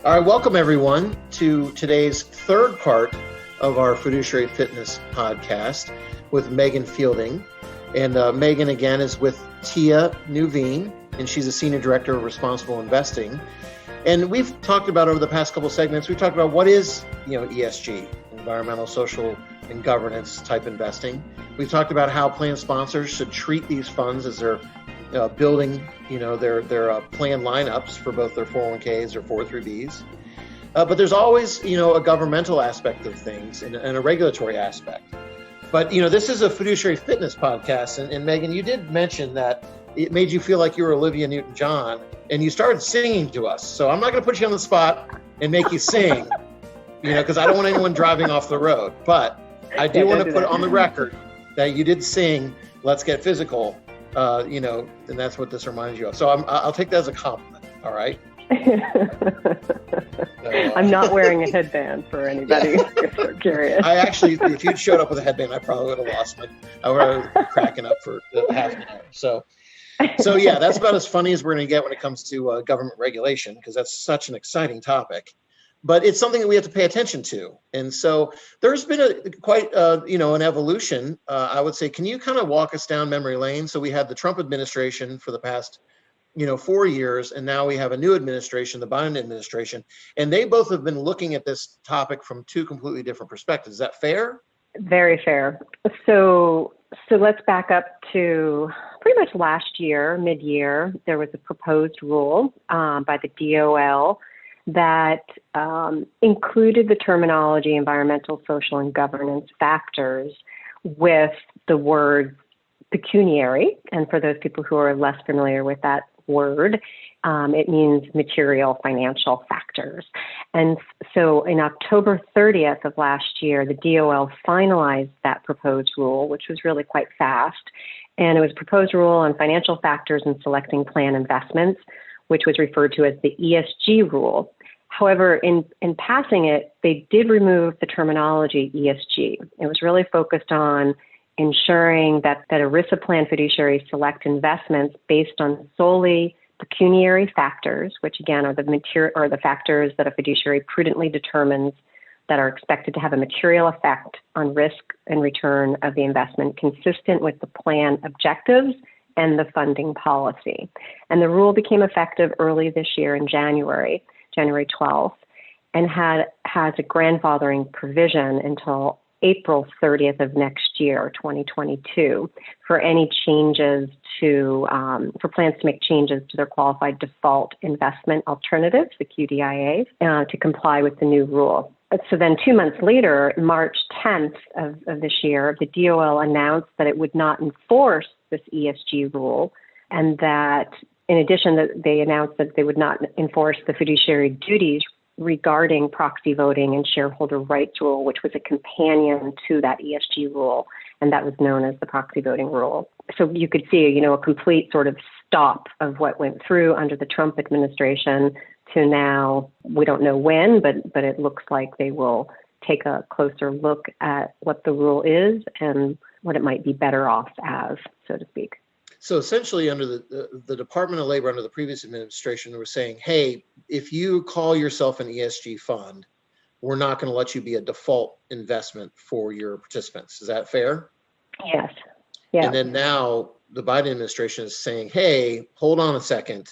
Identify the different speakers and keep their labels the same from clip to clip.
Speaker 1: All right, welcome everyone to today's third part of our Fiduciary Fitness podcast with Megan Fielding. And Megan, again, is with Tia Nuveen, and she's a Senior Director of Responsible Investing. And we've talked about over the past couple of segments, we've talked about what is, ESG, environmental, social, and governance type investing. We've talked about how plan sponsors should treat these funds as they're building, their plan lineups for both their 401ks or 403bs. But there's always, a governmental aspect of things and a regulatory aspect. But, this is a Fiduciary Fitness podcast. And Megan, you did mention that it made you feel like you were Olivia Newton-John, and you started singing to us. So I'm not going to put you on the spot and make you sing, because I don't want anyone driving off the road. But I do want to put on the record that you did sing "Let's Get Physical," and that's what this reminds you of. So I'll take that as a compliment. All right.
Speaker 2: I'm not wearing a headband for anybody if they're curious.
Speaker 1: I actually, if you'd showed up with a headband, I probably would have lost I would have been cracking up for half an hour. So yeah, that's about as funny as we're going to get when it comes to government regulation, because that's such an exciting topic. But it's something that we have to pay attention to. And so there's been quite an evolution, I would say. Can you kind of walk us down memory lane? So we had the Trump administration for the past 4 years, and now we have a new administration, the Biden administration, and they both have been looking at this topic from two completely different perspectives. Is that fair?
Speaker 2: Very fair. So let's back up to pretty much last year, mid-year. There was a proposed rule by the DOL that included the terminology environmental, social, and governance factors with the word pecuniary. And for those people who are less familiar with that word, it means material financial factors. And so in October 30th of last year, the DOL finalized that proposed rule, which was really quite fast. And it was a proposed rule on financial factors in selecting plan investments, which was referred to as the ESG rule. However, in passing it, they did remove the terminology ESG. It was really focused on ensuring that ERISA plan fiduciaries select investments based on solely pecuniary factors, which again are the factors that a fiduciary prudently determines that are expected to have a material effect on risk and return of the investment, consistent with the plan objectives and the funding policy. And the rule became effective early this year in January 12th, and has a grandfathering provision until April 30th of next year, 2022, for any changes for plans to make changes to their qualified default investment alternatives, the QDIAs, to comply with the new rule. So then 2 months later, March 10th of this year, the DOL announced that it would not enforce this ESG rule, and that in addition, that they announced that they would not enforce the fiduciary duties regarding proxy voting and shareholder rights rule, which was a companion to that ESG rule, and that was known as the proxy voting rule. So you could see, a complete sort of stop of what went through under the Trump administration to now. We don't know when, but it looks like they will take a closer look at what the rule is and what it might be better off as, so to speak.
Speaker 1: So essentially, under the Department of Labor, under the previous administration, they were saying, hey, if you call yourself an ESG fund, we're not going to let you be a default investment for your participants. Is that fair?
Speaker 2: Yes. Yeah.
Speaker 1: And then now the Biden administration is saying, hey, hold on a second.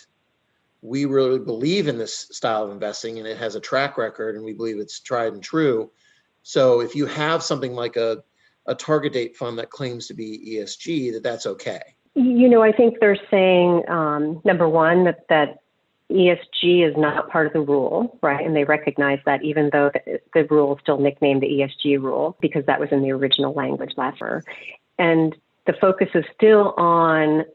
Speaker 1: We really believe in this style of investing, and it has a track record, and we believe it's tried and true. So if you have something like a target date fund that claims to be ESG, that's okay.
Speaker 2: I think they're saying, number one, that ESG is not part of the rule, right? And they recognize that, even though the rule is still nicknamed the ESG rule, because that was in the original language last year. And the focus is still on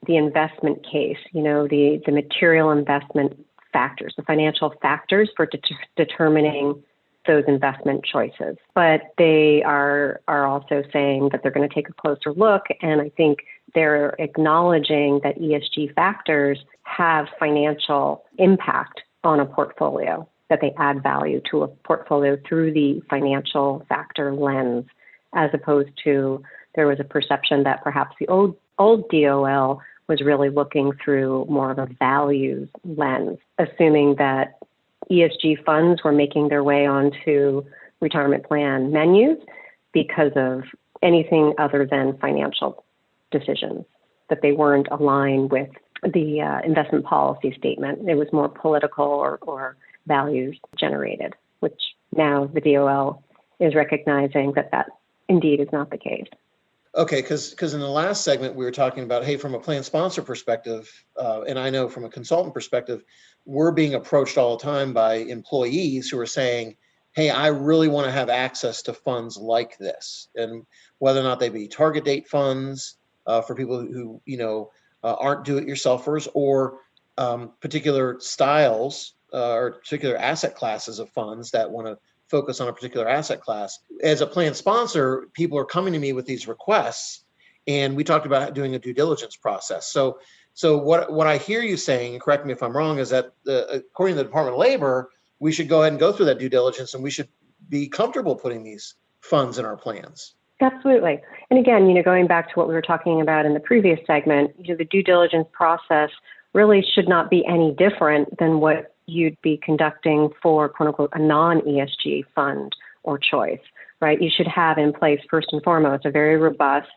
Speaker 2: the investment case, the material investment factors, the financial factors for determining those investment choices. But they are also saying that they're going to take a closer look, and I think they're acknowledging that ESG factors have financial impact on a portfolio, that they add value to a portfolio through the financial factor lens, as opposed to there was a perception that perhaps the old DOL was really looking through more of a values lens, assuming that ESG funds were making their way onto retirement plan menus because of anything other than financial decisions, that they weren't aligned with the investment policy statement. It was more political or values generated, which now the DOL is recognizing that indeed is not the case.
Speaker 1: Okay, because in the last segment we were talking about, hey, from a plan sponsor perspective, and I know from a consultant perspective, we're being approached all the time by employees who are saying, hey, I really want to have access to funds like this, and whether or not they be target date funds for people who aren't do-it-yourselfers, or particular styles or particular asset classes of funds that want to focus on a particular asset class. As a plan sponsor, people are coming to me with these requests, and we talked about doing a due diligence process. So what I hear you saying, and correct me if I'm wrong, is that according to the Department of Labor, we should go ahead and go through that due diligence, and we should be comfortable putting these funds in our plans.
Speaker 2: Absolutely. And again, going back to what we were talking about in the previous segment, the due diligence process really should not be any different than what you'd be conducting for, quote unquote, a non-ESG fund or choice, right? You should have in place, first and foremost, a very robust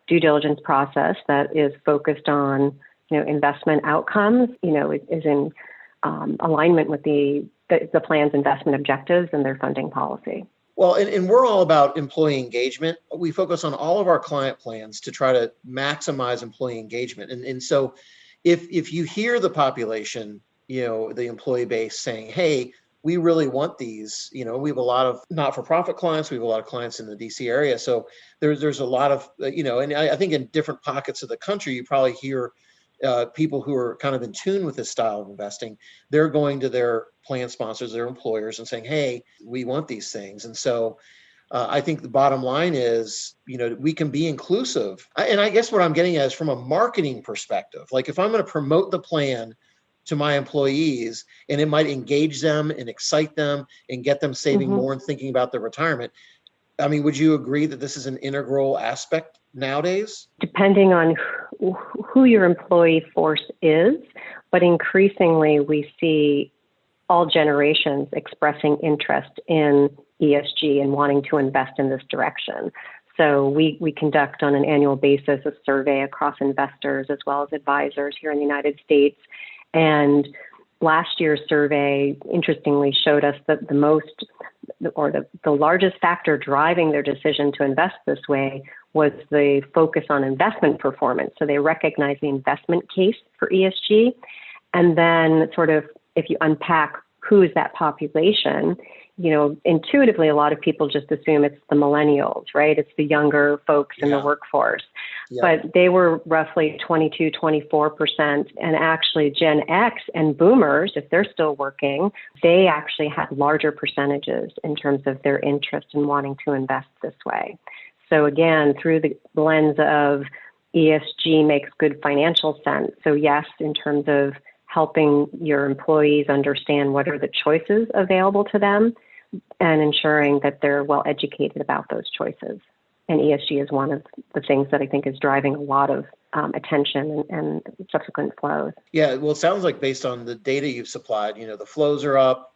Speaker 2: due diligence process that is focused on, investment outcomes, is in alignment with the plan's investment objectives and their funding policy.
Speaker 1: Well, and we're all about employee engagement. We focus on all of our client plans to try to maximize employee engagement. And so if you hear the population, the employee base saying, hey, we really want these, we have a lot of not-for-profit clients, we have a lot of clients in the DC area. So there's a lot of, and I think in different pockets of the country, you probably hear people who are kind of in tune with this style of investing. They're going to their plan sponsors, their employers, and saying, hey, we want these things. And so I think the bottom line is, we can be inclusive. And I guess what I'm getting at is from a marketing perspective. Like if I'm going to promote the plan to my employees, and it might engage them and excite them and get them saving more and thinking about their retirement. I mean, would you agree that this is an integral aspect nowadays?
Speaker 2: Depending on who your employee force is, but increasingly we see all generations expressing interest in ESG and wanting to invest in this direction. So we conduct on an annual basis a survey across investors as well as advisors here in the United States. And last year's survey, interestingly, showed us that the largest factor driving their decision to invest this way was the focus on investment performance. So they recognize the investment case for ESG. And then sort of, if you unpack who is that population, intuitively, a lot of people just assume it's the millennials, right? It's the younger folks in the workforce. Yeah. But they were roughly 22, 24%. And actually Gen X and boomers, if they're still working, they actually had larger percentages in terms of their interest in wanting to invest this way. So again, through the lens of ESG makes good financial sense. So yes, in terms of helping your employees understand what are the choices available to them and ensuring that they're well educated about those choices. And ESG is one of the things that I think is driving a lot of attention and subsequent flows.
Speaker 1: Yeah, well, it sounds like based on the data you've supplied, the flows are up,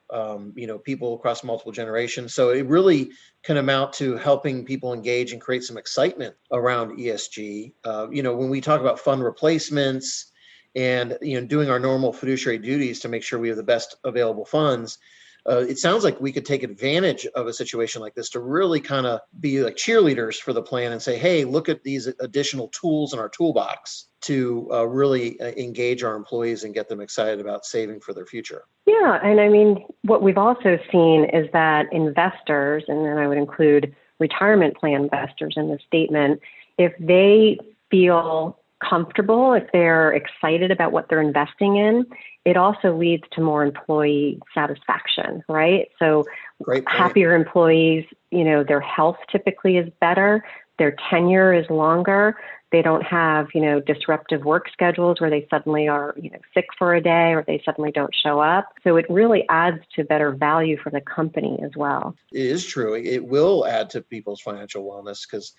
Speaker 1: people across multiple generations. So it really can amount to helping people engage and create some excitement around ESG. When we talk about fund replacements and, doing our normal fiduciary duties to make sure we have the best available funds, it sounds like we could take advantage of a situation like this to really kind of be like cheerleaders for the plan and say, hey, look at these additional tools in our toolbox to really engage our employees and get them excited about saving for their future.
Speaker 2: Yeah. And I mean, what we've also seen is that investors, and then I would include retirement plan investors in this statement, if they feel comfortable, if they're excited about what they're investing in, it also leads to more employee satisfaction, right? So happier employees, their health typically is better, their tenure is longer, they don't have, disruptive work schedules where they suddenly are, sick for a day or they suddenly don't show up. So it really adds to better value for the company as well.
Speaker 1: It is true. It will add to people's financial wellness because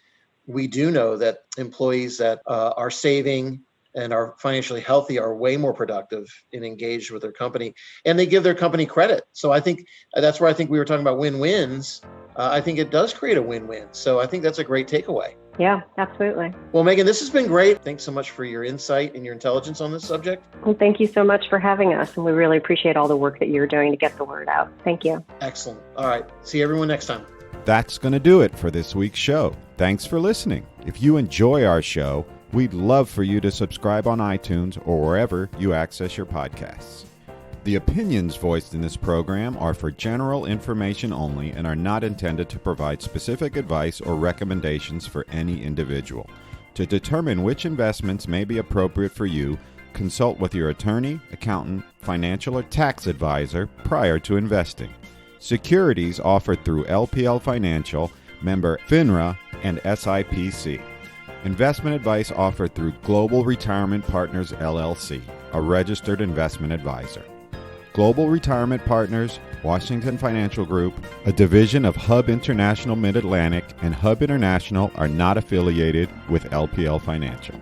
Speaker 1: we do know that employees that are saving and are financially healthy are way more productive and engaged with their company, and they give their company credit. So I think that's where I think we were talking about win-wins. I think it does create a win-win. So I think that's a great takeaway.
Speaker 2: Yeah, absolutely.
Speaker 1: Well, Megan, this has been great. Thanks so much for your insight and your intelligence on this subject.
Speaker 2: Well, thank you so much for having us. And we really appreciate all the work that you're doing to get the word out. Thank you.
Speaker 1: Excellent. All right. See everyone next time.
Speaker 3: That's going to do it for this week's show. Thanks for listening. If you enjoy our show, we'd love for you to subscribe on iTunes or wherever you access your podcasts. The opinions voiced in this program are for general information only and are not intended to provide specific advice or recommendations for any individual. To determine which investments may be appropriate for you, consult with your attorney, accountant, financial, or tax advisor prior to investing. Securities offered through LPL Financial, member FINRA, and SIPC. Investment advice offered through Global Retirement Partners, LLC, a registered investment advisor. Global Retirement Partners, Washington Financial Group, a division of Hub International Mid-Atlantic, and Hub International are not affiliated with LPL Financial.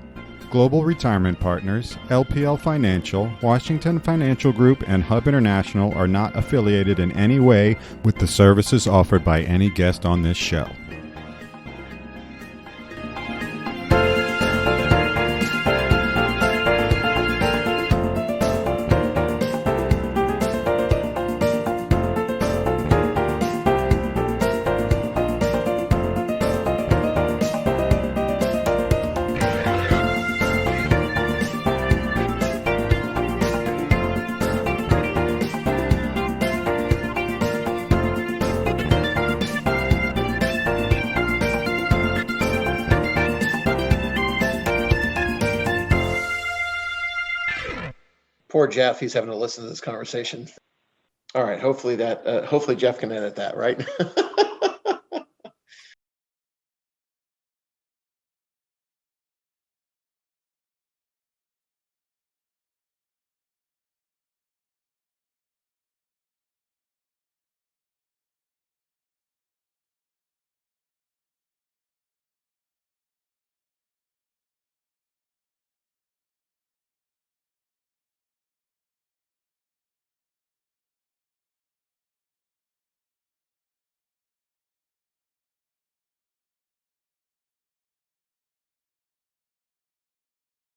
Speaker 3: Global Retirement Partners, LPL Financial, Washington Financial Group, and Hub International are not affiliated in any way with the services offered by any guest on this show.
Speaker 1: Poor Jeff, he's having to listen to this conversation. All right, hopefully Jeff can edit that, right?